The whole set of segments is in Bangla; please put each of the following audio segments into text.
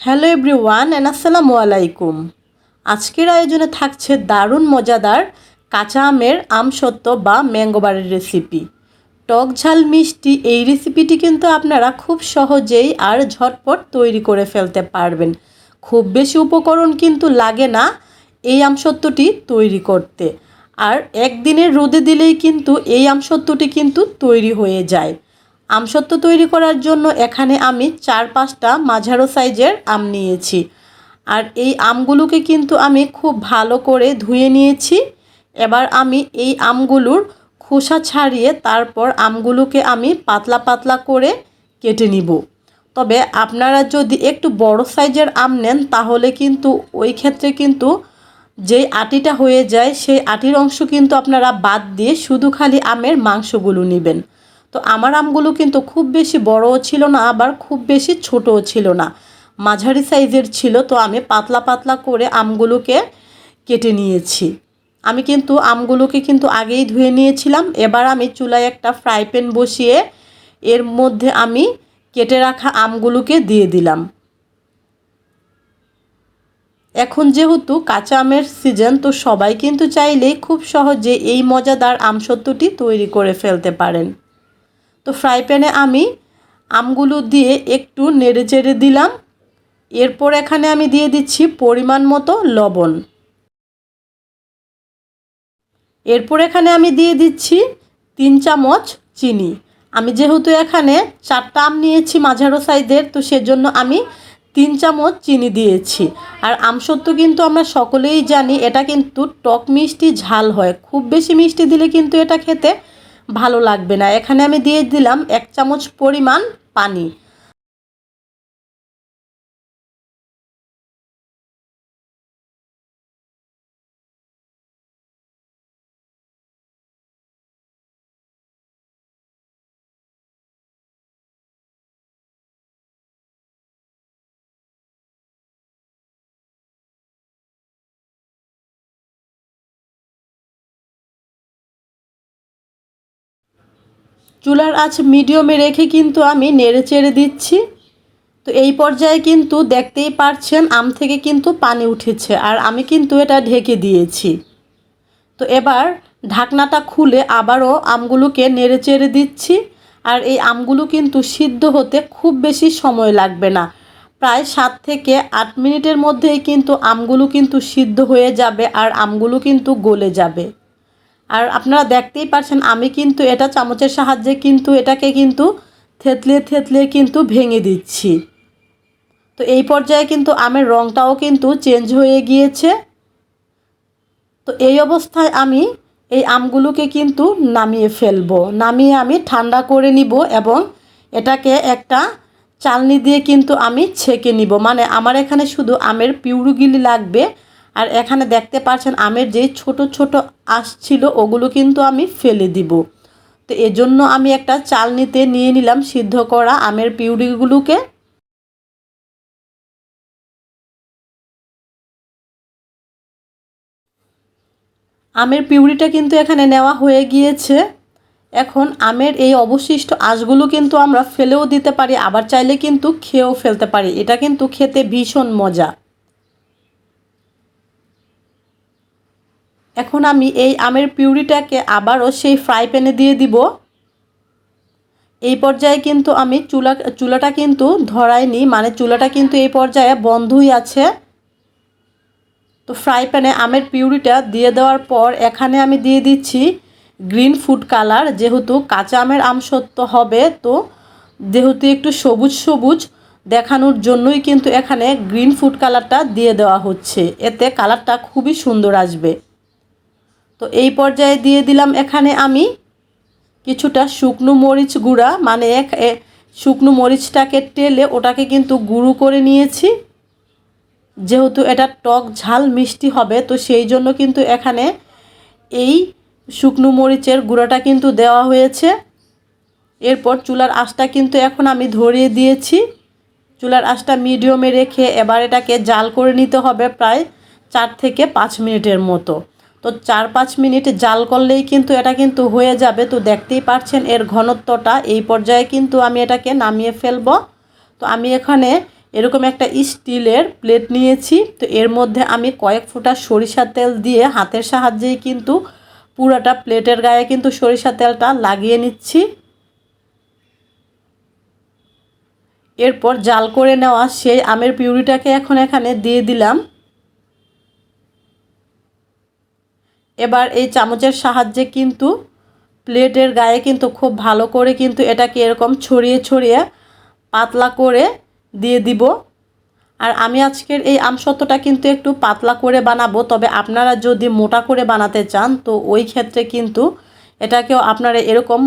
হ্যালো এভরিওয়ান এন্ড আসসালামু আলাইকুম। আজকের আয়োজনে থাকছে দারুণ মজাদার কাঁচা আমের আমসত্ত্ব বা ম্যাঙ্গোবারের রেসিপি। টক ঝাল মিষ্টি এই রেসিপিটি কিন্তু আপনারা খুব সহজেই আর ঝটপট তৈরি করে ফেলতে পারবেন। খুব বেশি উপকরণ কিন্তু লাগে না এই আমসত্ত্বটি তৈরি করতে। আর একদিনের রোদে দিলেই কিন্তু এই আমসত্ত্বটি কিন্তু তৈরি হয়ে যায়। আমসত্ত্ব তৈরি করার জন্য এখানে আমি 4-5টা মাঝারো সাইজের আম নিয়েছি। আর এই আমগুলোকে কিন্তু আমি খুব ভালো করে ধুয়ে নিয়েছি। এবার আমি এই আমগুলোর খোসা ছাড়িয়ে তারপর আমগুলোকে আমি পাতলা পাতলা করে কেটে নিব। তবে আপনারা যদি একটু বড় সাইজের আম নেন তাহলে কিন্তু ওই ক্ষেত্রে কিন্তু যেই আটিটা হয়ে যায় সেই আটির অংশ কিন্তু আপনারা বাদ দিয়ে শুধু খালি আমের মাংসগুলো নেবেন। তো আমার আমগুলো কিন্তু খুব বেশি বড়ও ছিল না আবার খুব বেশি ছোটও ছিল না, মাঝারি সাইজের ছিল। তো আমি পাতলা পাতলা করে আমগুলোকে কেটে নিয়েছি। আমি কিন্তু আমগুলোকে কিন্তু আগেই ধুয়ে নিয়েছিলাম। এবার আমি চুলায় একটা ফ্রাই প্যান বসিয়ে এর মধ্যে আমি কেটে রাখা আমগুলোকে দিয়ে দিলাম। এখন যেহেতু কাঁচা আমের সিজন, তো সবাই কিন্তু চাইলেই খুব সহজে এই মজাদার আমসত্ত্বটি তৈরি করে ফেলতে পারেন। তো ফ্রাই প্যানে আমি আমগুলো দিয়ে একটু নেড়ে চেড়ে দিলাম। এরপর এখানে আমি দিয়ে দিচ্ছি পরিমাণ মতো লবণ। এরপর এখানে আমি দিয়ে দিচ্ছি 3 চামচ চিনি। আমি যেহেতু এখানে 4টা আম নিয়েছি মাঝারো সাইজের, তো সেজন্য আমি 3 চামচ চিনি দিয়েছি। আর আমসত্ত্ব কিন্তু আমরা সকলেই জানি এটা কিন্তু টক মিষ্টি ঝাল হয়। খুব বেশি মিষ্টি দিলে কিন্তু এটা খেতে ভালো লাগবে না। এখানে আমি দিয়ে দিলাম 1 চামচ পরিমাণ পানি। চুলার আঁচ মিডিয়ামে রেখে কিন্তু আমি নেড়ে চেড়ে দিচ্ছি। তো এই পর্যায়ে কিন্তু দেখতেই পারছেন আম থেকে কিন্তু পানি উঠেছে আর আমি কিন্তু এটা ঢেকে দিয়েছি। তো এবার ঢাকনাটা খুলে আবারও আমগুলোকে নেড়ে চেড়ে দিচ্ছি। আর এই আমগুলো কিন্তু সিদ্ধ হতে খুব বেশি সময় লাগবে না, প্রায় 7 থেকে 8 মিনিটের মধ্যেই কিন্তু আমগুলো কিন্তু সিদ্ধ হয়ে যাবে আর আমগুলো কিন্তু গলে যাবে। আর আপনারা দেখতেই পাচ্ছেন আমি কিন্তু এটা চামচের সাহায্যে কিন্তু এটাকে কিন্তু থেতলে থেতলে কিন্তু ভেঙে দিচ্ছি। তো এই পর্যায়ে কিন্তু আমের রঙটাও কিন্তু চেঞ্জ হয়ে গিয়েছে। তো এই অবস্থায় আমি এই আমগুলোকে কিন্তু নামিয়ে ফেলবো। নামিয়ে আমি ঠান্ডা করে নিব এবং এটাকে একটা চালনি দিয়ে কিন্তু আমি ছেঁকে নিব। মানে আমার এখানে শুধু আমের পিউরিগুলি লাগবে। আর এখানে দেখতে পাচ্ছেন আমের যে ছোট ছোট আঁশ ছিল ওগুলো কিন্তু আমি ফেলে দিব। তো এজন্য আমি একটা চালনিতে নিয়ে নিলাম সিদ্ধ করা আমের পিউরিগুলোকে। আমের পিউরিটা কিন্তু এখানে নেওয়া হয়ে গিয়েছে। এখন আমের এই অবশিষ্ট আঁশগুলো কিন্তু আমরা ফেলেও দিতে পারি, আবার চাইলে কিন্তু খেয়েও ফেলতে পারি। এটা কিন্তু খেতে ভীষণ মজা। এখন আমি এই আমের পিউরিটাকে আবারও সেই ফ্রাই প্যানে দিয়ে দিব। এই পর্যায়ে কিন্তু আমি চুলাটা কিন্তু ধরাইনি, মানে চুলাটা কিন্তু এই পর্যায়ে বন্ধই আছে। তো ফ্রাই প্যানে আমের পিউরিটা দিয়ে দেওয়ার পর এখানে আমি দিয়ে দিচ্ছি গ্রিন ফুড কালার। যেহেতু কাঁচা আমের আমসত্ত্ব হবে, তো যেহেতু একটু সবুজ সবুজ দেখানোর জন্যই কিন্তু এখানে গ্রিন ফুড কালারটা দিয়ে দেওয়া হচ্ছে, এতে কালারটা খুবই সুন্দর আসবে। তো এই পর্যায়ে দিয়ে দিলাম এখানে আমি কিছুটা শুকনো মরিচ গুঁড়া, মানে শুকনো মরিচটাকে টেলে ওটাকে কিন্তু গুঁড়ো করে নিয়েছি। যেহেতু এটা টক ঝাল মিষ্টি হবে, তো সেই জন্য কিন্তু এখানে এই শুকনো মরিচের গুঁড়াটা কিন্তু দেওয়া হয়েছে। এরপর চুলার আঁচটা কিন্তু এখন আমি ধরিয়ে দিয়েছি। চুলার আঁচটা মিডিয়ামে রেখে এবার এটাকে জাল করে নিতে হবে প্রায় 4 থেকে 5 মিনিটের মতো। তো 4-5 মিনিট জাল করলেই কিন্তু এটা কিন্তু হয়ে যাবে। তো দেখতেই পাচ্ছেন এর ঘনত্বটা। এই পর্যায়ে কিন্তু আমি এটাকে নামিয়ে ফেলবো। তো আমি এখানে এরকম একটা স্টিলের প্লেট নিয়েছি। তো এর মধ্যে আমি কয়েক ফোঁটা সরিষার তেল দিয়ে হাতের সাহায্যেই কিন্তু পুরাটা প্লেটের গায়ে কিন্তু সরিষার তেলটা লাগিয়ে নিচ্ছি। এরপর জাল করে নেওয়া সেই আমের পিউরিটাকে এখন এখানে দিয়ে দিলাম। এবার এই চামচের সাহায্যে কিন্তু প্লেটের গায়ে কিন্তু খুব ভালো করে কিন্তু এটাকে এরকম ছড়িয়ে ছড়িয়ে পাতলা করে দিয়ে দিব। আর আমি আজকের এই আমসত্ত্বটা কিন্তু একটু পাতলা করে বানাবো, তবে আপনারা যদি মোটা করে বানাতে চান তো ওই ক্ষেত্রে কিন্তু এটাকেও আপনারা এরকম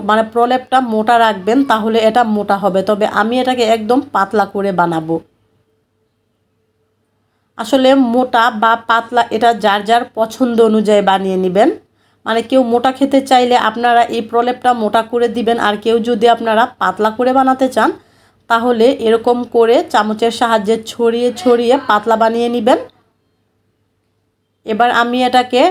মানে প্রলেপটা মোটা রাখবেন, তাহলে এটা মোটা হবে। তবে আমি এটাকে একদম পাতলা করে বানাবো। আসলে মোটা বা পাতলা এটা যার যার পছন্দ অনুযায়ী বানিয়ে নেবেন। মানে কেউ মোটা খেতে চাইলে আপনারা এই প্রলেপটা মোটা করে দিবেন, আর কেউ যদি আপনারা পাতলা করে বানাতে চান তাহলে এরকম করে চামচের সাহায্যে ছড়িয়ে ছড়িয়ে পাতলা বানিয়ে নেবেন। এবার আমি এটাকে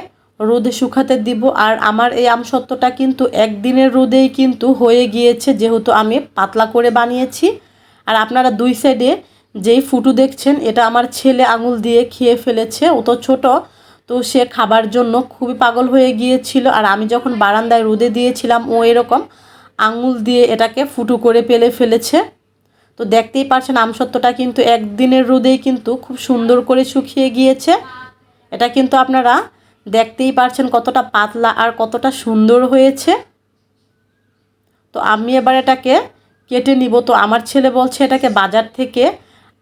রোদে শুকাতে দিব। আর আমার এই আমসত্ত্বটা কিন্তু একদিনের রোদেই কিন্তু হয়ে গিয়েছে, যেহেতু আমি পাতলা করে বানিয়েছি। আর আপনারা দুই সাইডে যেই ফুটু দেখছেন এটা আমার ছেলে আঙুল দিয়ে খেয়ে ফেলেছে। ও তো ছোটো, তো সে খাবার জন্য খুবই পাগল হয়ে গিয়েছিল। আর আমি যখন বারান্দায় রোদে দিয়েছিলাম ও এরকম আঙুল দিয়ে এটাকে ফুটু করে ফেলেছে। তো দেখতেই পারছেন আমসত্ত্বটা কিন্তু একদিনের রোদেই কিন্তু খুব সুন্দর করে শুকিয়ে গিয়েছে। এটা কিন্তু আপনারা দেখতেই পারছেন কতটা পাতলা আর কতটা সুন্দর হয়েছে। তো আমি এবার এটাকে কেটে নিব। তো আমার ছেলে বলছে এটাকে বাজার থেকে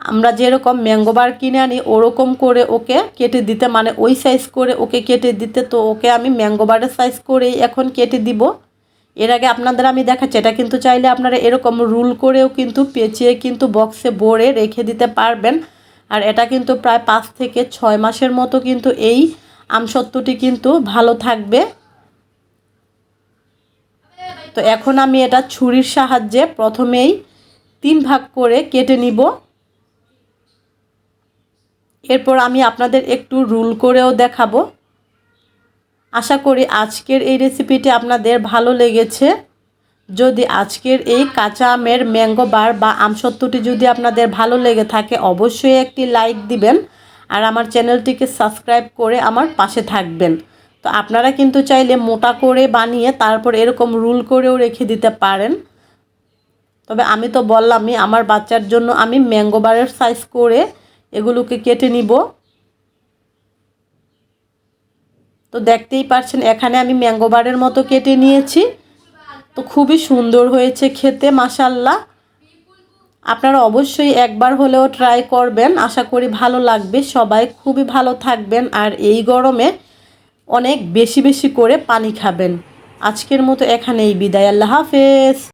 আমরা যেরকম ম্যাঙ্গো বার কিনে আনি ওরকম করে ওকে কেটে দিতে, মানে ওই সাইজ করে ওকে কেটে দিতে। তো ওকে আমি ম্যাঙ্গো বারের সাইজ করেই এখন কেটে দিব। এর আগে আপনাদের আমি দেখাচ্ছি, এটা কিন্তু চাইলে আপনারা এরকম রুল করেও কিন্তু পেঁচিয়ে কিন্তু বক্সে ভরে রেখে দিতে পারবেন। আর এটা কিন্তু প্রায় 5 থেকে 6 মাসের মতো কিন্তু এই আমসত্ত্বটি কিন্তু ভালো থাকবে। তো এখন আমি এটা ছুরির সাহায্যে প্রথমেই 3 ভাগ করে কেটে নিব। এরপর আমি আপনাদের একটু রুল করেও দেখাবো। আশা করি আজকের এই রেসিপিটি আপনাদের ভালো লেগেছে। যদি আজকের এই কাঁচা আমের ম্যাঙ্গো বার বা আমসত্ত্বটি যদি আপনাদের ভালো লেগে থাকে অবশ্যই একটি লাইক দিবেন, আর আমার চ্যানেলটিকে সাবস্ক্রাইব করে আমার পাশে থাকবেন। তো আপনারা কিন্তু চাইলে মোটা করে বানিয়ে তারপর এরকম রুল করেও রেখে দিতে পারেন। তবে আমি তো বললামই আমার বাচ্চার জন্য আমি ম্যাঙ্গো বারের সাইজ করে এগুলোকে কেটে নিব। তো দেখতেই পাচ্ছেন এখানে আমি ম্যাঙ্গো বারের মতো কেটে নিয়েছি। তো খুবই সুন্দর হয়েছে খেতে, মাশাআল্লাহ। আপনারা অবশ্যই একবার হলেও ট্রাই করবেন, আশা করি ভালো লাগবে। সবাই খুবই ভালো থাকবেন আর এই গরমে অনেক বেশি বেশি করে পানি খাবেন। আজকের মতো এখানেই বিদায়, আল্লাহ হাফেজ।